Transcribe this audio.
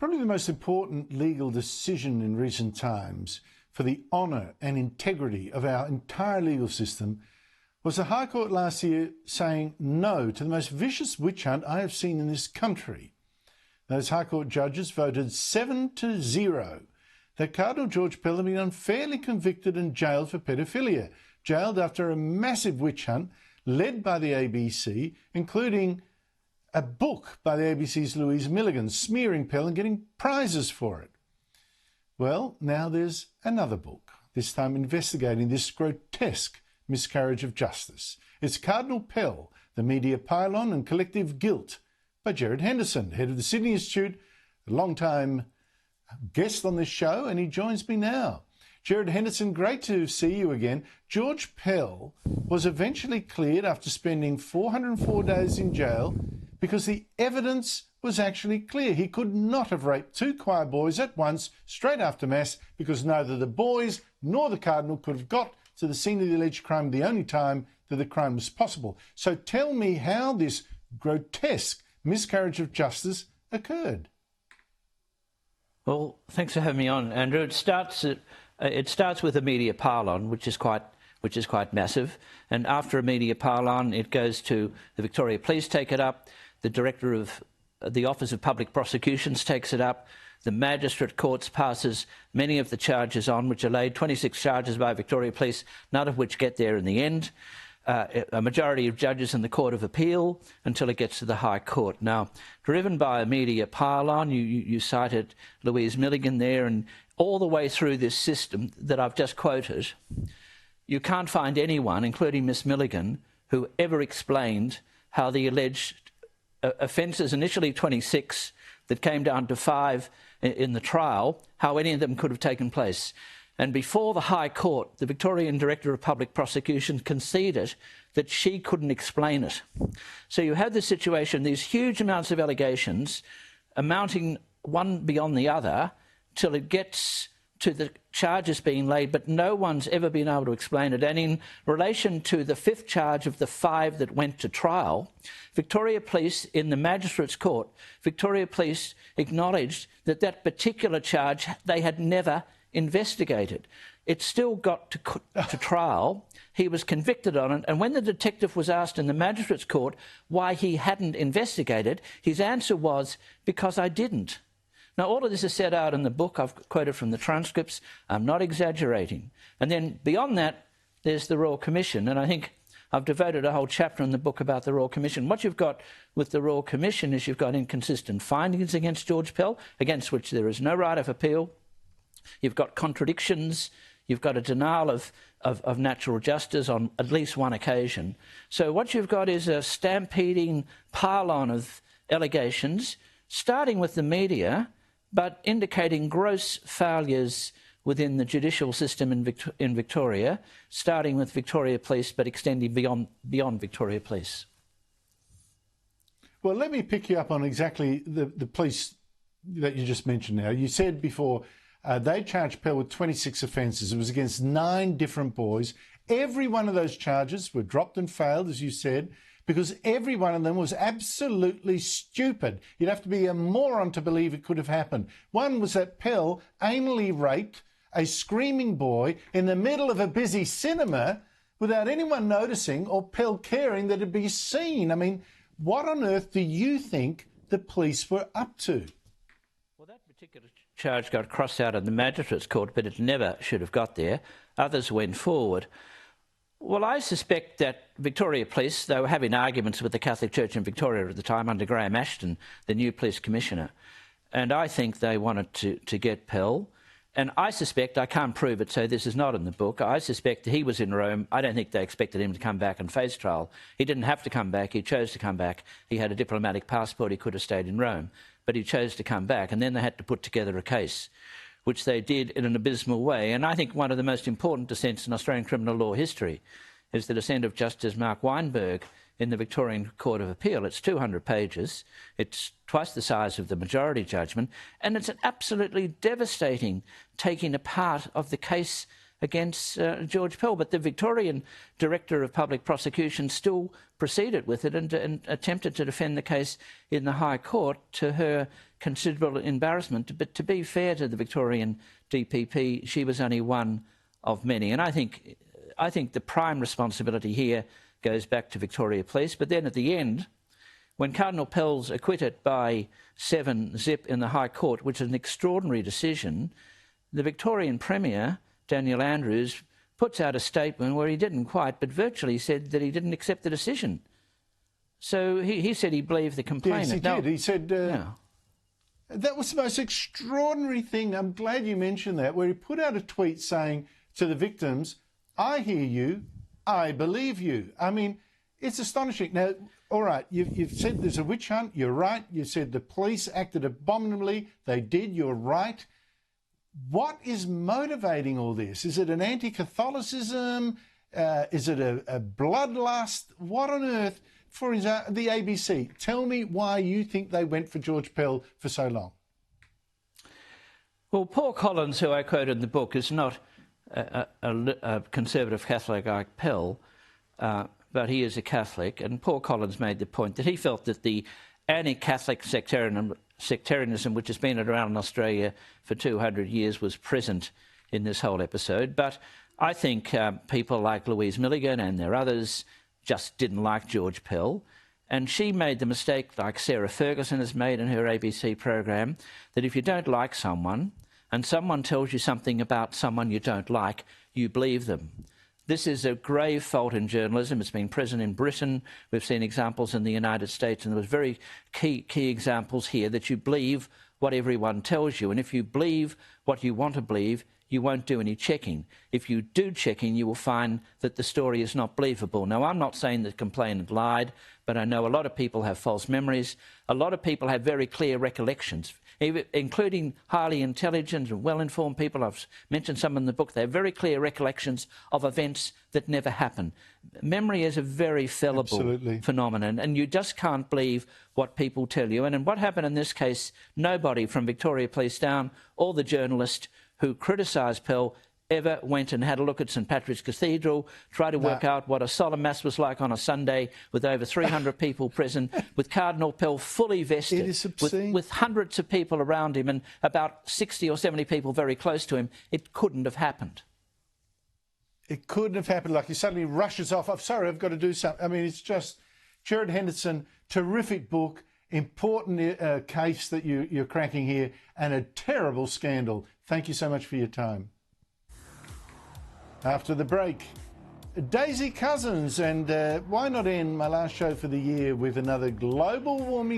Probably the most important legal decision in recent times for the honour and integrity of our entire legal system was the High Court last year saying no to the most vicious witch hunt I have seen in this country. Those High Court judges voted 7-0 that Cardinal George Pell had been unfairly convicted and jailed for paedophilia, jailed after a massive witch hunt led by the ABC, including a book by the ABC's Louise Milligan, smearing Pell and getting prizes for it. Well, now there's another book, this time investigating this grotesque miscarriage of justice. It's Cardinal Pell, The Media Pylon and Collective Guilt, by Gerard Henderson, head of the Sydney Institute, a long-time guest on this show, and he joins me now. Gerard Henderson, great to see you again. George Pell was eventually cleared after spending 404 days in jail because the evidence was actually clear. He could not have raped two choir boys at once straight after Mass because neither the boys nor the Cardinal could have got to the scene of the alleged crime the only time that the crime was possible. So tell me how this grotesque miscarriage of justice occurred. Well, thanks for having me on, Andrew. It starts with a media pylon, which is quite massive, and after a media pylon, it goes to the Victoria Police take it up, the Director of the Office of Public Prosecutions takes it up, the Magistrate Courts passes many of the charges on, which are laid, 26 charges by Victoria Police, none of which get there in the end. A majority of judges in the Court of Appeal until it gets to the High Court. Now, driven by a media pylon, you cited Louise Milligan there, and all the way through this system that I've just quoted, you can't find anyone, including Miss Milligan, who ever explained how the alleged offences, initially 26, that came down to 5 in the trial, how any of them could have taken place. And before the High Court, the Victorian Director of Public Prosecution conceded that she couldn't explain it. So you have this situation, these huge amounts of allegations amounting one beyond the other till it gets to the charges being laid, but no one's ever been able to explain it. And in relation to the 5th charge of the 5 that went to trial, Victoria Police, in the Magistrates Court, Victoria Police acknowledged that that particular charge they had never investigated. It still got to trial. He was convicted on it, and when the detective was asked in the Magistrates Court why he hadn't investigated, his answer was, because I didn't. Now, all of this is set out in the book. I've quoted from the transcripts. I'm not exaggerating. And then beyond that, there's the Royal Commission, and I think I've devoted a whole chapter in the book about the Royal Commission. What you've got with the Royal Commission is you've got inconsistent findings against George Pell, against which there is no right of appeal. You've got contradictions. You've got a denial of natural justice on at least one occasion. So what you've got is a stampeding pylon of allegations, starting with the media, but indicating gross failures within the judicial system in Victoria, starting with Victoria Police, but extending beyond Victoria Police. Well, let me pick you up on exactly the police that you just mentioned now. You said before they charged Pell with 26 offences. It was against 9 different boys. Every one of those charges were dropped and failed, as you said, because every one of them was absolutely stupid. You'd have to be a moron to believe it could have happened. One was that Pell anally raped a screaming boy in the middle of a busy cinema without anyone noticing or Pell caring that it'd be seen. I mean, what on earth do you think the police were up to? Well, that particular charge got crossed out of the Magistrates Court, but it never should have got there. Others went forward. Well, I suspect that Victoria Police, they were having arguments with the Catholic Church in Victoria at the time under Graham Ashton, the new police commissioner, and I think they wanted to get Pell. And I suspect, I can't prove it, so this is not in the book, I suspect he was in Rome. I don't think they expected him to come back and face trial. He didn't have to come back, he chose to come back. He had a diplomatic passport, he could have stayed in Rome, but he chose to come back, and then they had to put together a case, which they did in an abysmal way. And I think one of the most important dissents in Australian criminal law history is the dissent of Justice Mark Weinberg in the Victorian Court of Appeal. It's 200 pages. It's twice the size of the majority judgment, and it's an absolutely devastating taking apart of the case against George Pell. But the Victorian Director of Public Prosecution still proceeded with it and attempted to defend the case in the High Court, to her considerable embarrassment. But to be fair to the Victorian DPP, she was only one of many. And I think the prime responsibility here goes back to Victoria Police. But then at the end, when Cardinal Pell's acquitted by 7-0 in the High Court, which is an extraordinary decision, the Victorian Premier, Daniel Andrews, puts out a statement where he didn't quite, but virtually said that he didn't accept the decision. So he said he believed the complainant. Yes, he did. He said yeah. That was the most extraordinary thing. I'm glad you mentioned that, where he put out a tweet saying to the victims, "I hear you, I believe you." I mean, it's astonishing. Now, all right, you've said there's a witch hunt. You're right. You said the police acted abominably. They did. You're right. What is motivating all this? Is it an anti-Catholicism? Is it a bloodlust? What on earth? For example, the ABC. Tell me why you think they went for George Pell for so long. Well, Paul Collins, who I quote in the book, is not a conservative Catholic like Pell, but he is a Catholic. And Paul Collins made the point that he felt that the anti-Catholic sectarianism, which has been around in Australia for 200 years, was present in this whole episode. But I think people like Louise Milligan and there are others just didn't like George Pell. And she made the mistake, like Sarah Ferguson has made in her ABC program, that if you don't like someone and someone tells you something about someone you don't like, you believe them. This is a grave fault in journalism. It's been present in Britain. We've seen examples in the United States, and there was very key examples here that you believe what everyone tells you. And if you believe what you want to believe, you won't do any checking. If you do checking, you will find that the story is not believable. Now, I'm not saying the complainant lied, but I know a lot of people have false memories. A lot of people have very clear recollections, including highly intelligent and well-informed people. I've mentioned some in the book. They have very clear recollections of events that never happened. Memory is a very fallible phenomenon, and you just can't believe what people tell you. And what happened in this case, nobody from Victoria Police down, or the journalist who criticised Pell, ever went and had a look at St Patrick's Cathedral, tried to work out what a solemn mass was like on a Sunday with over 300 people present, with Cardinal Pell fully vested, with hundreds of people around him and about 60 or 70 people very close to him. It couldn't have happened. It couldn't have happened. Like he suddenly rushes off. I'm sorry, I've got to do something. I mean, it's just Gerard Henderson, terrific book, important case that you're cracking here, and a terrible scandal. Thank you so much for your time. After the break, Daisy Cousins, and why not end my last show for the year with another global warming